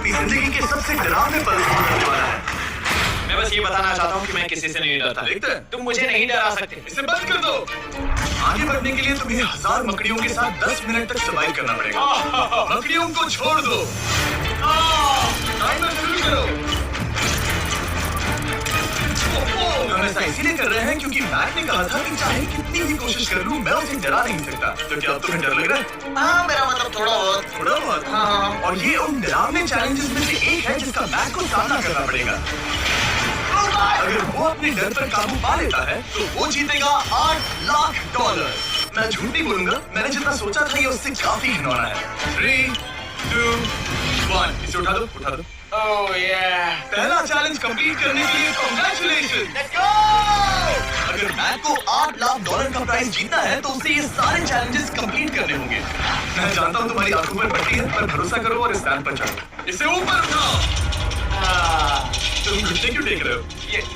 अपनी जिंदगी के सबसे डरावने पल होने वाला है। मैं बस ये बताना चाहता हूँ कि मैं किसी से नहीं डरता। देखते हैं? तुम मुझे नहीं डरा सकते। इसे बंद कर दो। आगे बढ़ने के लिए तुम्हें 1000 मकड़ियों के साथ 10 मिनट तक सर्वाइव करना पड़ेगा। मकड़ियों को छोड़ दो। टाइमर शुरू करो। हम ऐसा इसीलिए कर रहे हैं क्योंकि मैक ने कहा था कि चाहे कितनी भी कोशिश कर लूं मैं उसे डरा नहीं सकता। तो क्या अब तुम्हें डर लग रहा है? हाँ, मेरा मतलब थोड़ा बहुत। हाँ। और ये उन डरावने चैलेंजेस में से एक है जिसका मैक को सामना करना पड़ेगा। अगर वो अपने डर पर काबू पा लेता है तो वो जीतेगा $8 लाख। मैं झूठ नहीं बोलूंगा, मैंने जितना सोचा था ये उससे काफी घिनौना है। 3, 2, 1 इसे उठा दो। Oh yeah! पहला चैलेंज कंप्लीट करने के लिए कांग्रेचुलेशन। Let's go! अगर मैक को $8 लाख का प्राइज जीतना है तो उसे ये सारे चैलेंजेस कंप्लीट करने होंगे। मैं जानता हूँ तुम्हारी आंखों पर पट्टी है, पर भरोसा करो और स्टैंड पर चढ़ो। इसे ऊपर उठाओ। तुम घुटने क्यों टेक रहे हो?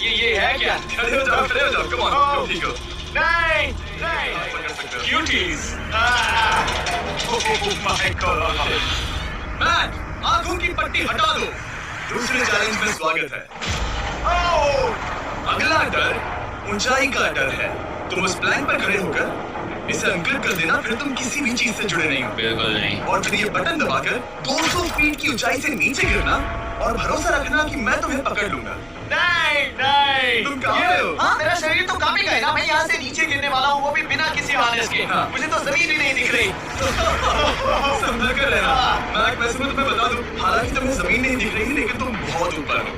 ये है क्या? खड़े हो जाओ, कम ऑन, ठीक हो। नहीं। पकड़ सकते हो। Cuties! Oh my God! Mac, आंखों की पट्टी हटा दो। दूसरे चैलेंज में स्वागत है। अगला डर ऊंचाई का डर है। तुम उस प्लैंक पर खड़े होकर इसे अंकित कर देना, फिर तुम किसी भी चीज से जुड़े नहीं हो। बिल्कुल नहीं। और फिर ये बटन दबाकर 200 फीट की ऊंचाई से नीचे गिरना और भरोसा रखना कि मैं तुम्हें पकड़ लूंगा। नहीं। तुम कहाँ गए हो? हाँ, मेरा शरीर तो कांपी गया ना। मैं यहाँ से नीचे गिरने वाला हूँ, वो भी बिना किसी हार्नेस के। हाँ। मुझे तो जमीन ही नहीं दिख रही। संभल कर रहना। मैक, वैसे मैं तुम्हें बता दूं, हालांकि तुम्हें जमीन नहीं दिख रही लेकिन तुम बहुत ऊपर हो।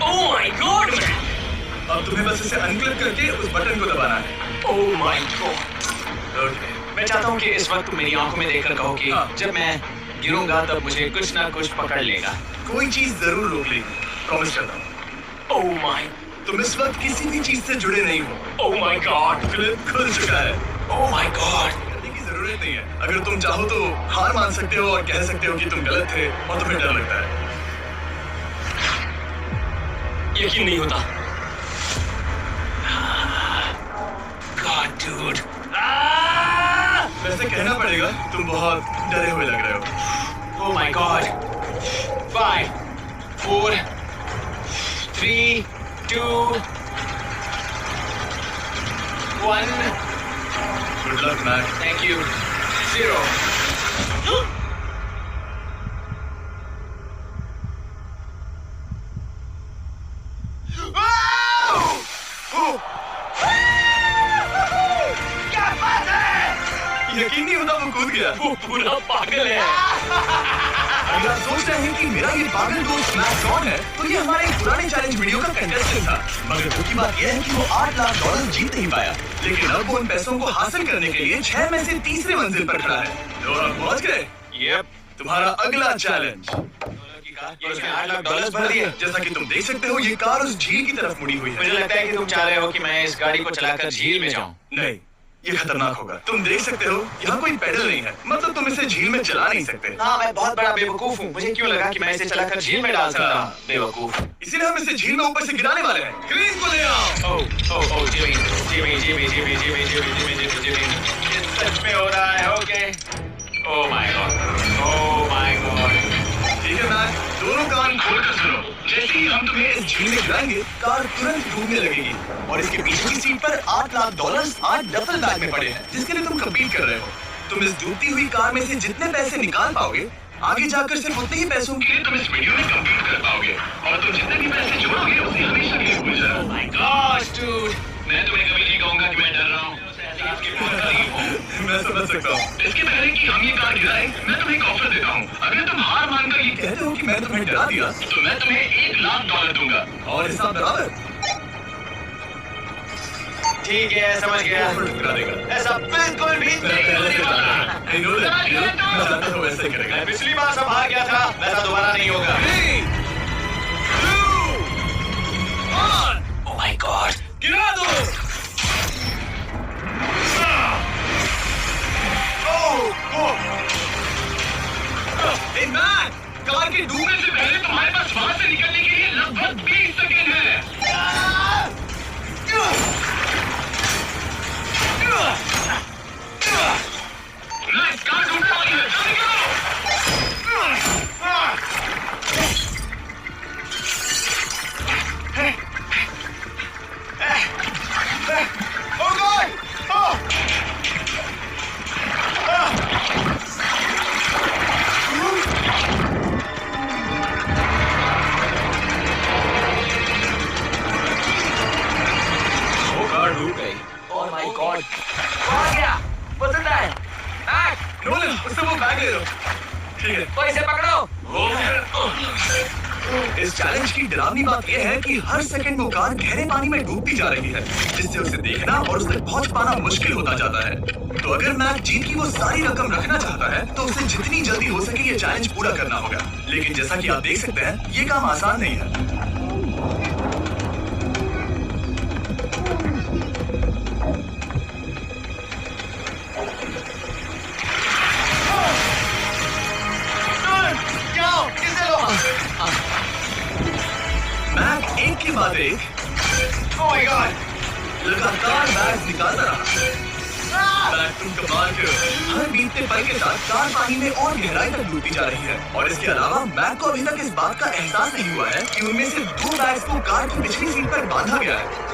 Oh my God! अब तुम्हें बस इसे अनक्लिक करके उस बटन को दबाना है। Oh my God! ओके। मैं चाहता हूँ कि इस वक्त तुम मेरी आंखों में देखकर कहो कि हाँ। जब मैं गिरूंगा तब मुझे कुछ ना कुछ पकड़ लेगा। कोई चीज जरूर रोक लेगी, प्रॉमिस करता हूँ। Oh my! तुम इस वक्त किसी भी चीज से जुड़े नहीं हो। Oh my God! क्लिप खुल चुका है। Oh my God! करने की जरूरत नहीं है। अगर तुम चाहो तो हार मान सकते हो और कह सकते हो कि तुम गलत थे और तुम्हें डर लगता है। यकीन नहीं होता। God, dude! वैसे कहना पड़ेगा तुम बहुत डरे हुए लग रहे हो। Oh my God! 5, 4, 3, 2, 1. Good luck Mac. Thank you. 0. क्या बात है? यकीन नहीं होता वो कूद गया। वो पूरा पागल है। अगर आप सोच रहे हैं कि मेरा ये पागल दोस्त मैक कौन है, तो ये हमारे एक पुराने चैलेंज वीडियो का कंटेस्टेंट था। मगर दुखी बात यह है कि वो $8 लाख जीत नहीं पाया। लेकिन अब वो उन पैसों को हासिल करने के लिए 6 में से तीसरे मंजिल पर खड़ा है। तो आप पहुंच गए। Yep. तुम्हारा अगला चैलेंज। ये इसमें $8 लाख भर दिए। जैसा कि तुम देख सकते हो ये कार उस झील की तरफ मुड़ी हुई मुझे है। लगता है कि तुम चाह रहे हो कि मैं इस गाड़ी को चलाकर झील में जाऊं। नहीं, ये खतरनाक होगा। तुम देख सकते हो यहाँ कोई पैडल नहीं है, मतलब तुम इसे झील में चला नहीं सकते। हाँ, मैं बहुत बड़ा बेवकूफ हूँ। मुझे क्यों लगा कि मैं इसे चलाकर झील में डाल सकता हूँ? बेवकूफ। इसीलिए हम इसे झील में ऊपर से गिराने वाले हैं। क्रेन को ले आओ। ओह, जिमी। ये सच में हो रहा है। ओके। Oh my God. ठीक है मैक, दोनों कान खोलकर सुनो। जैसे ही हम तुम्हें इस झील में गिराएंगे, कार तुरंत डूबने लगेगी और इसके पीछे की सीट पर $8 लाख 8 डफल बैग में पड़े हैं, जिसके लिए तुम कम्पीट कर रहे हो। तुम इस डूबती हुई कार में से जितने पैसे निकाल पाओगे, आगे जाकर सिर्फ उतने ही पैसों के लिए तुम इस वीडियो में कम्पीट कर पाओगे। और तुम जितने भी पैसे जोड़ोगे उसे हमेशा के लिए भूल जाओ। My God, dude. मैं तुम्हें कभी नहीं कहूंगा कि मैं डर रहा हूँ। मैं समझ सकता हूँ। इसके पहले कि हम ये कार गिराएं, मैं तुम्हें एक ऑफर देता हूँ। अगर तुम हार मानकर ये कहते हो कि मैं तुम्हें डरा दिया, तो मैं तुम्हें $1 लाख दूंगा और हिसाब बराबर। ठीक है, समझ गया। ऑफर ठुकरा देगा। ऐसा बिल्कुल भी नहीं होने वाला। मैं जानता हूँ वैसे ही करेगा। मैं पिछली बार सब हार गया था, वैसा दोबारा नहीं होगा। 3, 2, 1 ओह माय गॉड। गिरा दो। मैक, कार के डूबने से पहले तुम्हारे पास वहां से निकलने के लिए लगभग 20 सेकेंड है। कार ढूंढने वाली है, जल्दी करो। इस चैलेंज की डरावनी बात यह है कि हर सेकंड वो कार गहरे पानी में डूबती जा रही है, जिससे उसे देखना और उस तक पहुंच पाना मुश्किल होता जाता है। तो अगर मैक जीत की वो सारी रकम रखना चाहता है तो उसे जितनी जल्दी हो सके ये चैलेंज पूरा करना होगा। लेकिन जैसा कि आप देख सकते हैं, ये काम आसान नहीं है। मैक एक के बाद एक Oh my God! लगातार बैग निकालता रहा। मैक तुम कमाल के हो। हर बीतते पल के साथ कार पानी में और गहराई तक डूबती जा रही है और इसके अलावा मैक को अभी तक इस बात का एहसास नहीं हुआ है कि उनमें से 2 बैग्स को कार की पिछली सीट पर बांधा गया है।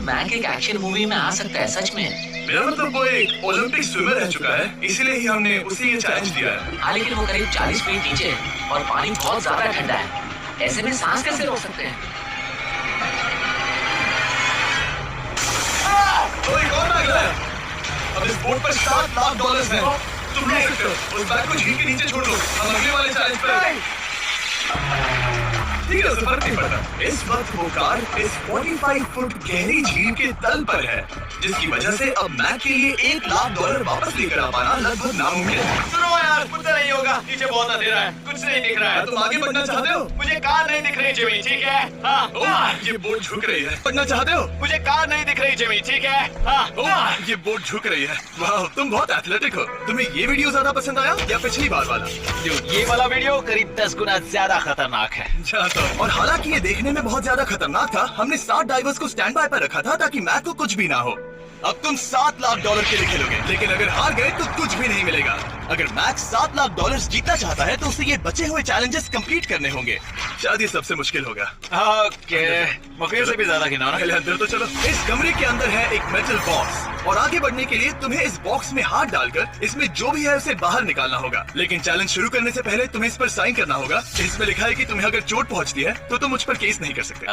मैक एक एक्शन मूवी में आ सकता है सच में। मेरा मतलब वो एक ओलंपिक स्विमर रह चुका है, इसीलिए ही हमने उसे ये चैलेंज दिया है। हाँ, लेकिन वो करीब 40 फीट नीचे और पानी बहुत ज्यादा ठंडा है। ऐसे में सांस कैसे रोक सकते हैं? तो एक और बैग लाया। अब इस बोट पर $7 लाख हैं। तुम ले सकते हो। उस बैग को झील के नीचे छोड़ दो। हम अगले वाले चैलेंज पर ठीक है, फर्क नहीं पड़ता। इस वक्त वो कार इस 45 फुट गहरी झील के तल पर है, जिसकी वजह से अब मैक के लिए $1 लाख वापस लेकर आ पाना लगभग नामुमकिन है। सुनो यार, कुछ तो नहीं होगा। नीचे बहुत अंधेरा है, कुछ नहीं दिख रहा है। तुम आगे बढ़ना चाहते हो? मुझे कार नहीं दिख रही जिमी, ठीक है? हाँ। ओह, ये बोट झुक रही है। बढ़ना चाहते हो? मुझे कार नहीं दिख रही जिमी, ठीक है? हाँ। ओह, ये बोट झुक रही है। वाह, तुम बहुत एथलेटिक हो। तुम्हें ये वीडियो ज्यादा पसंद आया या पिछली बार वाला? ये वाला वीडियो करीब 10 गुना ज्यादा खतरनाक है। और हालांकि ये देखने में बहुत ज्यादा खतरनाक था, हमने 60 डाइवर्स को स्टैंड बाय पर रखा था ताकि मैक को कुछ भी ना हो। अब तुम $7 लाख के लिए खेलोगे, लेकिन अगर हार गए तो कुछ भी नहीं मिलेगा। अगर मैक $7 लाख जीतना चाहता है तो उसे ये बचे हुए चैलेंजेस कंप्लीट करने होंगे। शायद ये सबसे मुश्किल होगा। ओके, मुकेश से भी ज्यादा गिना ना। पहले अंदर तो चलो। इस कमरे के अंदर है एक मेटल बॉक्स और आगे बढ़ने के लिए तुम्हें इस बॉक्स में हाथ डालकर इसमें जो भी है उसे बाहर निकालना होगा। लेकिन चैलेंज शुरू करने से पहले तुम्हें इस पर साइन करना होगा। इसमें लिखा है कि तुम्हें अगर चोट पहुंचती है तो तुम मुझ पर केस नहीं कर सकते।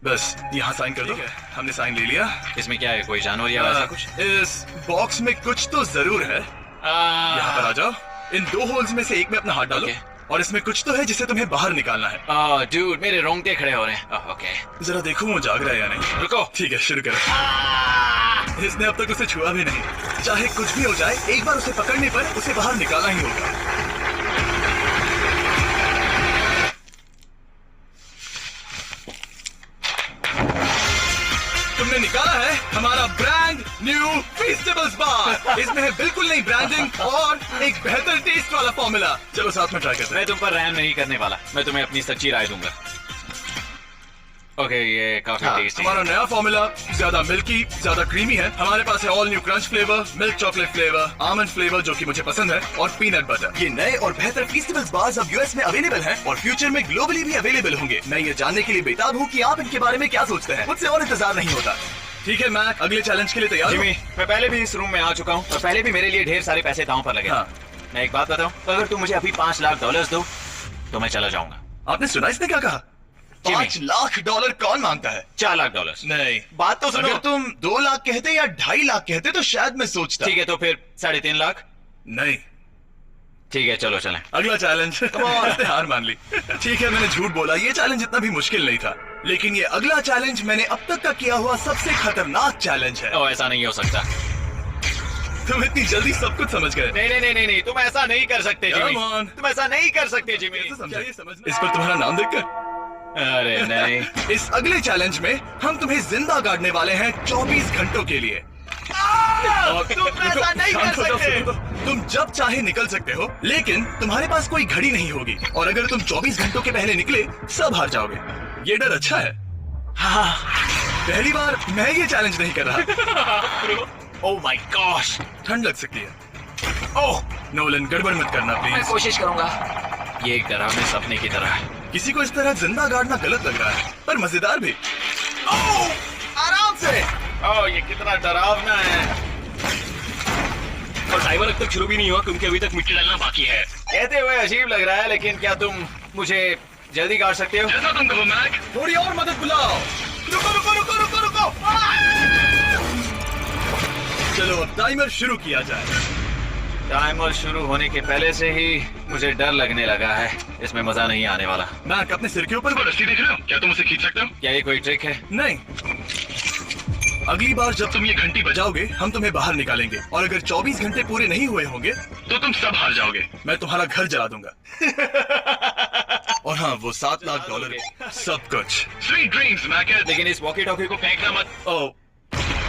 बस यहाँ साइन कर दो। हमने साइन ले लिया। इसमें क्या है, कोई जानवर या वैसा कुछ? इस बॉक्स में कुछ तो जरूर है। यहाँ पर आ जाओ। इन 2 होल्स में से एक में अपना हाथ डालो और इसमें कुछ तो है जिसे तुम्हें बाहर निकालना है। डूड, मेरे रोंगटे खड़े हो रहे हैं। ओके, जरा देखो वो जाग रहा है या नहीं। रुको। ठीक है, शुरू करो। इसने अब तक उसे छुआ भी नहीं। चाहे कुछ भी हो जाए, एक बार उसे पकड़ने पर उसे बाहर निकालना ही होगा। तुमने निकाला है हमारा ब्रांड न्यू फीस्टेबल्स बार। इसमें है बिल्कुल नई ब्रांडिंग और एक बेहतर टेस्ट वाला फॉर्मूला। चलो साथ में ट्राई करते हैं। मैं तुम पर रहम नहीं करने वाला। मैं तुम्हें अपनी सच्ची राय दूंगा। ओके, ये काफी टेस्टी है। हमारा नया फॉर्मूला ज्यादा मिल्की, ज्यादा क्रीमी है। हमारे पास है all new crunch flavour, milk chocolate flavour, almond flavour जो कि मुझे पसंद है, और पीनट बटर। ये नए और बेहतर फीस्टेबल्स बार्स अब यूएस में अवेलेबल हैं और फ्यूचर में ग्लोबली भी अवेलेबल होंगे। मैं ये जानने के लिए बेताब हूँ कि आप इनके बारे में क्या सोचते हैं। मुझसे और इंतजार नहीं होता। ठीक है मैक, अगले चैलेंज के लिए तैयार हो? जिमी, मैं पहले भी इस रूम में आ चुका हूँ और पहले भी मेरे लिए ढेर सारे पैसे दांव पर लगे। हाँ। मैं एक बात बताऊँ, अगर तुम मुझे अभी $5 लाख दो तो मैं चला जाऊंगा। आपने सुना इसने क्या कहा? $5 लाख कौन मांगता है? $4 लाख। नहीं, बात तो सुनो। अगर तुम 2 लाख कहते या 2.5 लाख कहते तो शायद मैं सोचता। ठीक है, तो फिर 3.5 लाख। नहीं, ठीक है, चलो चलें। अगला चैलेंज। इसने हार मान ली। ठीक है, मैंने झूठ बोला। ये चैलेंज इतना भी मुश्किल नहीं था, लेकिन ये अगला चैलेंज मैंने अब तक का किया हुआ सबसे खतरनाक चैलेंज है। ऐसा नहीं हो सकता। तुम इतनी जल्दी सब कुछ समझ गए। नहीं, तुम ऐसा नहीं कर सकते जिमी। तुम ऐसा नहीं कर सकते जिमी। इस पर तुम्हारा नाम देखकर? अरे नहीं। इस अगले चैलेंज में हम तुम्हें जिंदा गाड़ने वाले हैं 24 घंटों के लिए। तुम ऐसा नहीं कर सकते। तुम जब चाहे निकल सकते हो, लेकिन तुम्हारे पास कोई घड़ी नहीं होगी और अगर तुम 24 घंटों के पहले निकले सब हार जाओगे। ये डर अच्छा है। हाँ। पहली बार मैं ये चैलेंज नहीं कर रहा। ओह माय गॉश, ठंड लग सकती है। ओह नोलन, गड़बड़ मत करना मैं प्लीज। कोशिश करूंगा। ये एक डरावने सपने की तरह है। किसी को इस तरह जिंदा गाड़ना गलत लग रहा है, पर मजेदार भी। ओह, आराम से। ओह, ये कितना डरावना है। और टाइमर अब तक शुरू भी नहीं हुआ क्योंकि अभी तक मिट्टी डालना बाकी है। कहते हुए अजीब लग रहा है, लेकिन क्या तुम मुझे जल्दी काट सकते हो? जैसा तुम कहो मैक। थोड़ी और मदद बुलाओ। रुको रुको रुको रुको रुको। चलो अब टाइमर शुरू किया जाए। टाइमर शुरू होने के पहले से ही मुझे डर लगने लगा है। इसमें मजा नहीं आने वाला। मैक अपने सिर के ऊपर वो रस्सी देख रहे हो? क्या तुम उसे खींच सकते हो? क्या ये कोई ट्रिक है? नहीं। अगली बार जब तुम ये घंटी बजाओगे हम तुम्हें बाहर निकालेंगे और अगर 24 घंटे पूरे नहीं हुए होंगे तो तुम सब हार जाओगे। मैं तुम्हारा घर जला दूंगा। और हाँ, वो $7 लाख सब कुछ। Sweet dreams Mac. लेकिन इस वॉकी टॉकी को फेंकना मत। ओ,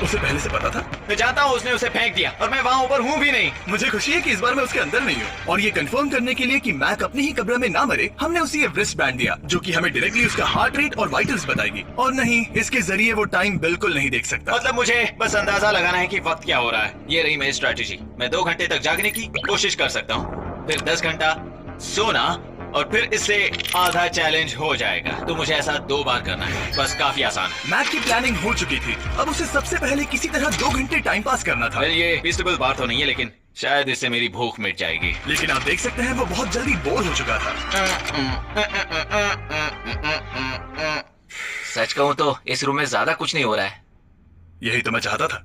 उसे पहले से पता था? मैं जानता हूँ उसने उसे फेंक दिया और मैं वहाँ ऊपर हूँ भी नहीं। मुझे खुशी है कि इस बार मैं उसके अंदर नहीं हूँ। और ये कंफर्म करने के लिए कि मैक अपनी ही कब्र में ना मरे, हमने उसे ये रिस्ट बैंड दिया जो कि हमें डायरेक्टली उसका हार्ट रेट और वाइटल्स बताएगी। और नहीं, इसके जरिए वो टाइम बिल्कुल नहीं देख सकता। मतलब मुझे बस अंदाजा लगाना है कि वक्त क्या हो रहा है। ये रही मेरी स्ट्रेटेजी। मैं 2 घंटे तक जागने की कोशिश कर सकता हूँ, फिर 10 घंटा सोना और फिर इससे आधा चैलेंज हो जाएगा। तो मुझे ऐसा 2 बार करना है, बस काफी आसान है। मैक की प्लानिंग हो चुकी थी, अब उसे सबसे पहले किसी तरह 2 घंटे टाइम पास करना था। ये फीस्टेबल बात तो नहीं है, लेकिन शायद इससे मेरी भूख मिट जाएगी। लेकिन आप देख सकते हैं वो बहुत जल्दी बोर हो चुका था। सच कहूँ तो इस रूम में ज्यादा कुछ नहीं हो रहा है। यही तो मैं चाहता था।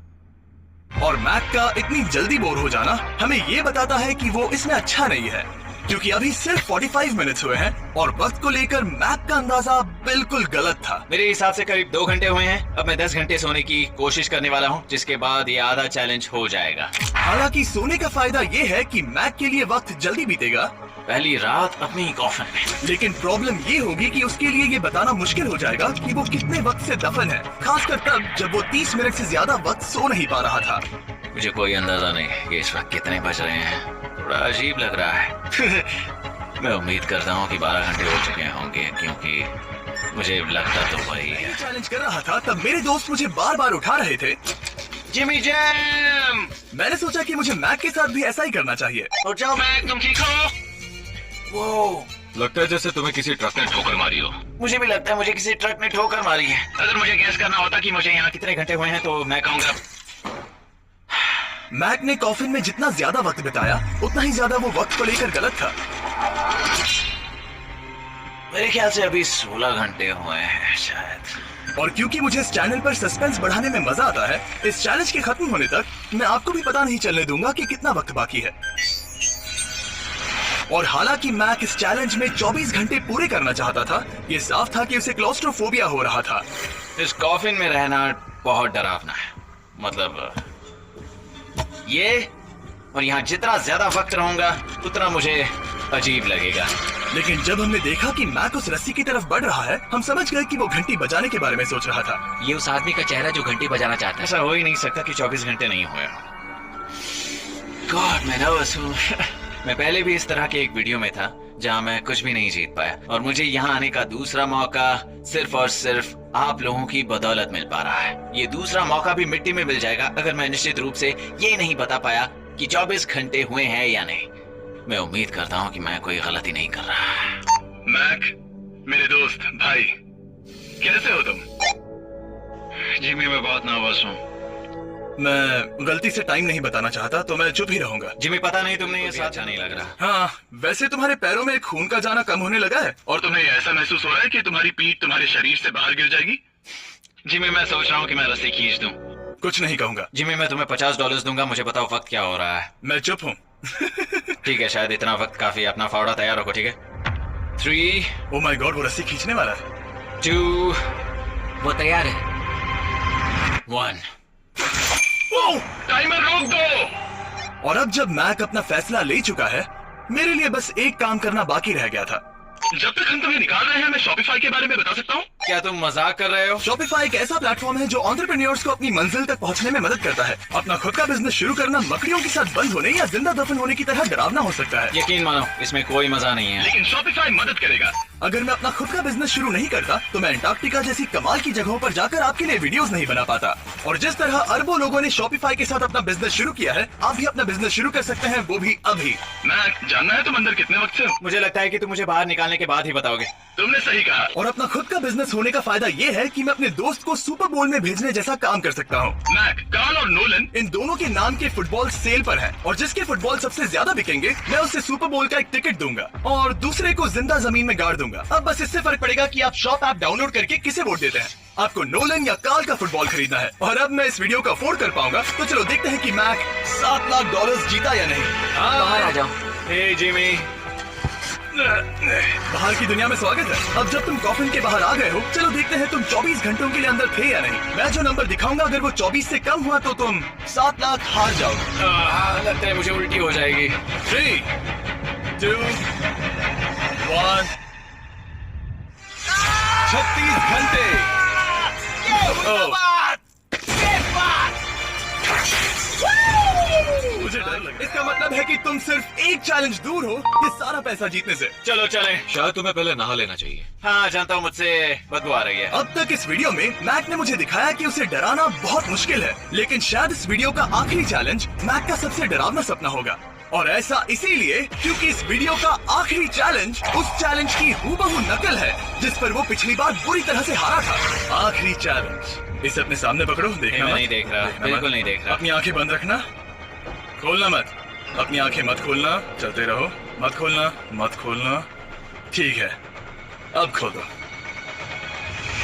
और मैक का इतनी जल्दी बोर हो जाना हमें ये बताता है कि वो इसमें अच्छा नहीं है, क्योंकि अभी सिर्फ 45 मिनट्स हुए हैं और वक्त को लेकर मैक का अंदाजा बिल्कुल गलत था। मेरे हिसाब से करीब 2 घंटे हुए हैं। अब मैं 10 घंटे सोने की कोशिश करने वाला हूँ, जिसके बाद ये आधा चैलेंज हो जाएगा। हालांकि सोने का फायदा ये है कि मैक के लिए वक्त जल्दी बीतेगा। पहली रात अपनी कॉफिन में। लेकिन प्रॉब्लम ये होगी कि उसके लिए ये बताना मुश्किल हो जाएगा कि वो कितने वक्त से दफन है, खासकर तब जब वो 30 मिनट से ज्यादा वक्त सो नहीं पा रहा था। मुझे कोई अंदाजा नहीं कि इस वक्त कितने बज रहे हैं। थोड़ा अजीब लग रहा है। मैं उम्मीद करता हूँ कि 12 घंटे हो चुके होंगे, क्योंकि मुझे लगता तो वही है। चैलेंज कर रहा था तब मेरे दोस्त मुझे बार बार उठा रहे थे। Jimmy jam! मैंने सोचा कि मुझे मैक के साथ भी ऐसा ही करना चाहिए। उठ जाओ मैक, तुम ठीक हो? वो लगता है जैसे तुम्हें किसी ट्रक ने ठोकर मारी हो। मुझे भी लगता है मुझे किसी ट्रक ने ठोकर मारी है। अगर मुझे गैस करना होता कि मुझे यहाँ कितने घंटे हुए हैं तो मैं कहूँगा मैक ने कॉफिन में जितना ज्यादा वक्त बिताया उतना ही ज्यादा वो वक्त को लेकर गलत था। मेरे ख्याल से अभी 16 घंटे हुए हैं शायद। और क्योंकि मुझे इस चैनल पर सस्पेंस बढ़ाने में मजा आता है, इस चैलेंज के खत्म होने तक मैं आपको भी पता नहीं चलने दूंगा कि कितना वक्त बाकी है। और हालांकि मैक इस चैलेंज में 24 घंटे पूरे करना चाहता था, ये साफ था कि उसे क्लॉस्ट्रोफोबिया हो रहा था। इस कॉफिन में रहना बहुत डरावना है। मतलब ये, और यहाँ जितना ज्यादा वक्त रहूंगा उतना मुझे अजीब लगेगा। लेकिन जब हमने देखा कि मैक उस रस्सी की तरफ बढ़ रहा है, हम समझ गए कि वो घंटी बजाने के बारे में सोच रहा था। ये उस आदमी का चेहरा जो घंटी बजाना चाहता है। ऐसा हो ही नहीं सकता कि 24 घंटे नहीं हुए। गॉड, मैं नर्वस हूँ। मैं पहले भी इस तरह के एक वीडियो में था जहाँ मैं कुछ भी नहीं जीत पाया, और मुझे यहाँ आने का दूसरा मौका सिर्फ और सिर्फ आप लोगों की बदौलत मिल पा रहा है। ये दूसरा मौका भी मिट्टी में मिल जाएगा अगर मैं निश्चित रूप से ये नहीं बता पाया कि 24 घंटे हुए हैं या नहीं। मैं उम्मीद करता हूँ कि मैं कोई गलती नहीं कर रहा। मैक, मेरे दोस्त भाई, कैसे हो तुम? जिमी, मैं बहुत नर्वस हूँ। मैं गलती से टाइम नहीं बताना चाहता तो मैं चुप ही रहूंगा। जिमी, पता नहीं तुमने ये साथ नहीं लग रहा। हाँ, वैसे तुम्हारे पैरों में खून का जाना कम होने लगा है। और तुम्हें ऐसा महसूस हो रहा है कि तुम्हारी पीठ तुम्हारे शरीर से बाहर गिर जाएगी? जिमी, मैं सोच रहा हूँ कि मैं रस्सी खींच दूं। कुछ नहीं कहूंगा। जिमी, मैं तुम्हें $50 दूंगा, मुझे बताओ वक्त क्या हो रहा है। मैं चुप हूँ। ठीक है, शायद इतना वक्त काफी। अपना फावड़ा तैयार रखो, ठीक है? 3, ओह माय गॉड, वो रस्सी खींचने वाला है। 2, वो तैयार है। 1। टाइमर रोक दो। और अब जब मैक अपना फैसला ले चुका है, मेरे लिए बस एक काम करना बाकी रह गया था। जब तक हम तुम्हें निकाल रहे हैं, मैं शॉपिफाई के बारे में बता सकता हूँ। क्या तुम मजाक कर रहे हो? शॉपिफाई एक ऐसा प्लेटफॉर्म है जो एंटरप्रेन्योर्स को अपनी मंजिल तक पहुंचने में मदद करता है। अपना खुद का बिजनेस शुरू करना मकड़ियों के साथ बंद होने या जिंदा दफन होने की तरह डरावना हो सकता है। यकीन मानो, इसमें कोई मजा नहीं है। लेकिन शॉपिफाई मदद करेगा। अगर मैं अपना खुद का बिजनेस शुरू नहीं करता तो मैं अंटार्कटिका जैसी कमाल की जगहों पर जाकर आपके लिए वीडियोस नहीं बना पाता। और जिस तरह अरबों लोगों ने शॉपिफाई के साथ अपना बिजनेस शुरू किया है, आप भी अपना बिजनेस शुरू कर सकते हैं, वो भी अभी। मैक, जानना है तुम अंदर कितने वक्त से हो? मुझे लगता है कि तुम मुझे बाहर निकालने के बाद ही बताओगे। तुमने सही कहा। और अपना खुद का बिजनेस होने का फायदा ये है कि मैं अपने दोस्त को सुपर बोल में भेजने जैसा काम कर सकता हूँ। मैक, कार्ल और नोलन इन दोनों के नाम के फुटबॉल सेल पर हैं और जिसके फुटबॉल सबसे ज्यादा बिकेंगे मैं उसे सुपर बोल का एक टिकट दूंगा और दूसरे को जिंदा जमीन में गाड़ दूंगा। अब बस इससे फर्क पड़ेगा कि आप शॉप ऐप डाउनलोड करके किसे वोट देते हैं। आपको नोलन या कार्ल का फुटबॉल खरीदना है और अब मैं इस वीडियो को अफोर्ड कर पाऊंगा, तो चलो देखते हैं कि मैक $7 लाख जीता या नहीं। बाहर आ जाओ। हे जिमी, बाहर की दुनिया में स्वागत है। अब जब तुम कॉफिन के बाहर आ गए हो, चलो देखते हैं तुम 24 घंटों के लिए अंदर थे या नहीं। मैं जो नंबर दिखाऊंगा अगर वो 24 से कम हुआ तो तुम 7 लाख हार जाओगे। लगता है मुझे उल्टी हो जाएगी। 3, 2, 1। 36 घंटे। मुझे डर लगा। इसका मतलब है कि तुम सिर्फ एक चैलेंज दूर हो ये सारा पैसा जीतने से। चलो चलें। शायद तुम्हें पहले नहा लेना चाहिए। हाँ जानता हूँ, मुझसे बदबू आ रही है। अब तक इस वीडियो में मैक ने मुझे दिखाया कि उसे डराना बहुत मुश्किल है, लेकिन शायद इस वीडियो का आखिरी चैलेंज मैक का सबसे डरावना सपना होगा। और ऐसा इसीलिए क्योंकि इस वीडियो का आखिरी चैलेंज उस चैलेंज की हूबहू नकल है जिस पर वो पिछली बार बुरी तरह से हारा था। आखिरी चैलेंज। इसे अपने सामने पकड़ो, देखना मैं मत। नहीं देख रहा, देखना बिल्कुल मत। नहीं देख रहा। अपनी आंखें बंद रखना, खोलना मत। अपनी आंखें मत खोलना, चलते रहो। मत खोलना, मत खोलना। ठीक है, अब खोल दो।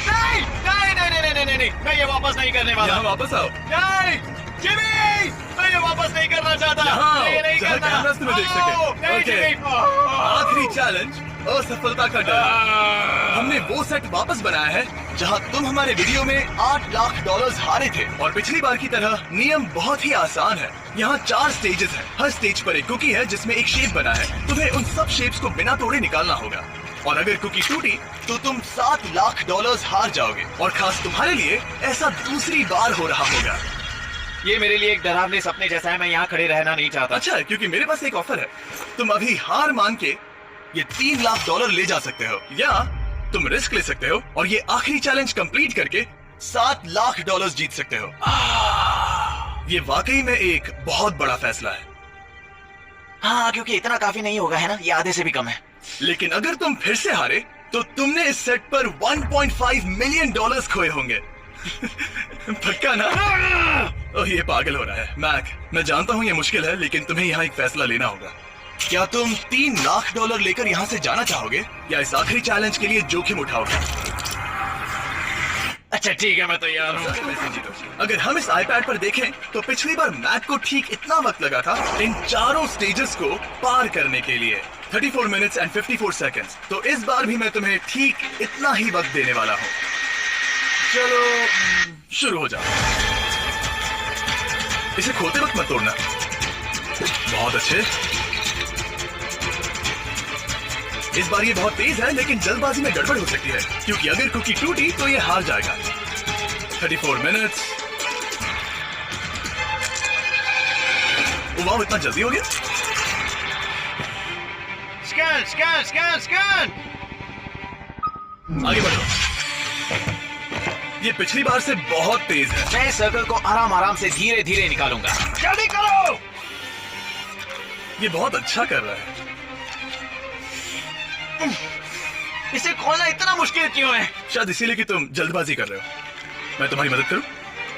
नहीं नहीं नहीं नहीं नहीं नहीं नहीं, मैं ये वापस नहीं करने वाला। यहाँ वापस आओ। नहीं जिमी, मैं ये वापस नहीं करना चाहता। यहाँ मैं ये नहीं जहाँ करना। कैमरास तुम्हें देख सके। नहीं, ओके। जिमी। आखिरी चैलेंज, असफलता का डर। हमने वो सेट वापस बनाया है जहां तुम हमारे वीडियो में $8 लाख हारे थे और पिछली बार की तरह नियम बहुत ही आसान है। यहाँ 4 स्टेजेस हैं। हर स्टेज पर एक कुकी है जिसमें एक शेप बना है। तुम्हें उन सब शेप्स को बिना तोड़े निकालना होगा और अगर कुकी टूटी तो तुम $7 लाख हार जाओगे। और खास तुम्हारे लिए ऐसा दूसरी बार हो रहा होगा। ये मेरे लिए एक डरावने सपने जैसा है। मैं यहाँ खड़े रहना नहीं चाहता। अच्छा है क्योंकि मेरे पास एक ऑफर है। तुम अभी हार मान के ये $3 लाख ले जा सकते हो या तुम रिस्क ले सकते हो और ये आखिरी चैलेंज कंप्लीट करके $7 लाख जीत सकते हो। ये वाकई में एक बहुत बड़ा फैसला है। हाँ, क्योंकि इतना काफी नहीं होगा, है ना? ये आधे से भी कम है। लेकिन अगर तुम फिर से हारे तो तुमने इस सेट पर $1.5 मिलियन खोए होंगे। पक्का ना? ओह, ये पागल हो रहा है। मैक, मैं जानता हूँ ये मुश्किल है, लेकिन तुम्हें यहाँ एक फैसला लेना होगा। क्या तुम $3 लाख लेकर यहाँ से जाना चाहोगे या इस आखिरी चैलेंज के लिए जोखिम उठाओगे? अच्छा ठीक है, मैं तैयार हूँ। अगर हम इस iPad पर देखें तो पिछली बार मैक को ठीक इतना वक्त लगा था इन चारों स्टेजेस को पार करने के लिए, 34 मिनट्स एंड 54 सेकंड्स। तो इस बार भी मैं तुम्हें ठीक इतना ही वक्त देने वाला हूँ। चलो शुरू हो जाओ। इसे खोलते वक्त मत तोड़ना। बहुत अच्छे। इस बार ये बहुत तेज है, लेकिन जल्दबाजी में गड़बड़ हो सकती है क्योंकि अगर कुकी टूटी तो ये हार जाएगा। 34 मिनट्स। वाह, इतना जल्दी हो गया। Scan scan scan scan. आगे बढ़ो। ये पिछली बार से बहुत तेज है। मैं सर्कल को आराम आराम से धीरे धीरे निकालूंगा। जल्दी करो। ये बहुत अच्छा कर रहा है। इसे खोलना इतना मुश्किल क्यों है? शायद इसीलिए कि तुम जल्दबाजी कर रहे हो। मैं तुम्हारी मदद करूं?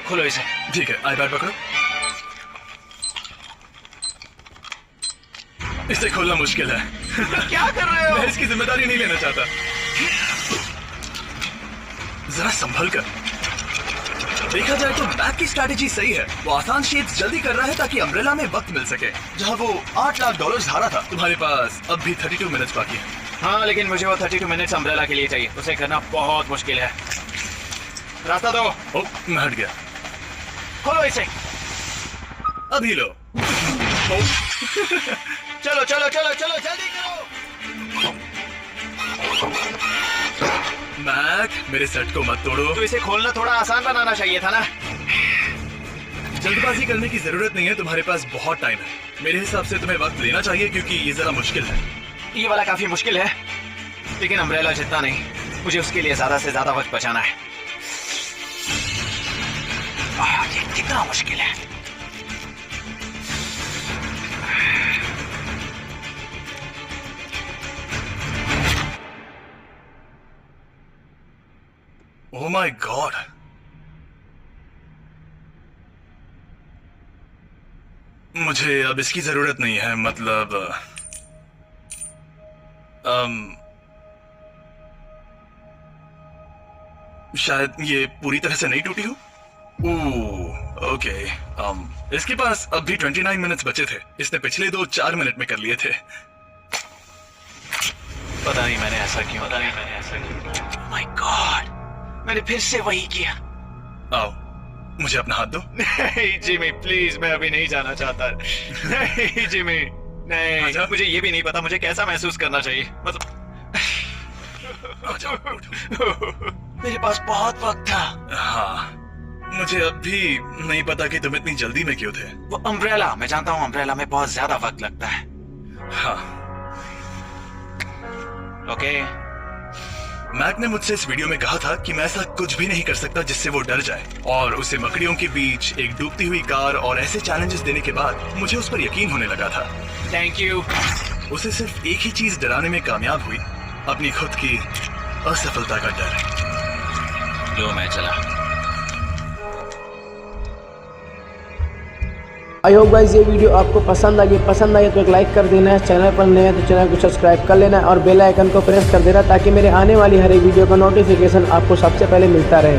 खोलो इसे। ठीक है, iPad पकड़ो। इसे खोलना मुश्किल है। क्या कर रहे हो? मैं इसकी जिम्मेदारी नहीं लेना चाहता। जरा संभल कर। देखा जाए तो मैक की स्ट्रैटेजी सही है। वो आसान शेप्स जल्दी कर रहा है ताकि अम्ब्रेला में वक्त मिल सके। जहां वो $8 लाख हारा था, तुम्हारे पास अब भी 32 मिनट्स बाकी है। हाँ, लेकिन मुझे वो 32 मिनट्स अम्ब्रेला के लिए चाहिए। उसे करना बहुत मुश्किल है। रास्ता दो। ओ, मैं हट गया। खोलो इसे। अभी लो। ओ, चलो चलो चलो चलो, जल्दी करो। मैक, मेरे सेट को मत तोड़ो। तो इसे खोलना थोड़ा आसान बनाना चाहिए था ना। जल्दबाजी करने की जरूरत नहीं है, तुम्हारे पास बहुत टाइम है। मेरे हिसाब से तुम्हें वक्त लेना चाहिए क्योंकि ये जरा मुश्किल है। ये वाला काफी मुश्किल है, लेकिन अम्ब्रेला जितना नहीं। मुझे उसके लिए ज्यादा से ज्यादा वक्त बचाना है। ये कितना मुश्किल है। Oh my God. मुझे अब इसकी जरूरत नहीं है, मतलब शायद ये पूरी तरह से नहीं टूटी हो। Oh okay. इसके पास अब भी 29 मिनट्स बचे थे। इसने पिछले 4 मिनट में कर लिए थे। पता नहीं मैंने ऐसा क्यों माय गॉड, मैंने फिर से वही किया। आओ, मुझे अपना हाथ दो। नहीं जिमी प्लीज, मैं अभी नहीं जाना चाहता। नहीं जिमी नहीं, आजा। मुझे ये भी नहीं पता मुझे कैसा महसूस करना चाहिए, मतलब आ जाओ, उठो। मेरे पास बहुत वक्त था। हाँ, मुझे अब भी नहीं पता कि तुम इतनी जल्दी में क्यों थे। वो अम्ब्रेला, मैं जानता हूँ अम्ब्रेला में बहुत ज्यादा वक्त लगता है। हाँ, ओके मैक ने मुझसे इस वीडियो में कहा था कि मैं ऐसा कुछ भी नहीं कर सकता जिससे वो डर जाए, और उसे मकड़ियों के बीच एक डूबती हुई कार और ऐसे चैलेंजेस देने के बाद मुझे उस पर यकीन होने लगा था। Thank you. उसे सिर्फ एक ही चीज डराने में कामयाब हुई, अपनी खुद की असफलता का डर। लो मैं चला। आई होप गाइस ये वीडियो आपको पसंद आई तो एक लाइक कर देना है। चैनल पर नए हैं तो चैनल को सब्सक्राइब कर लेना है और बेल आइकन को प्रेस कर देना ताकि मेरे आने वाली हर एक वीडियो का नोटिफिकेशन आपको सबसे पहले मिलता रहे।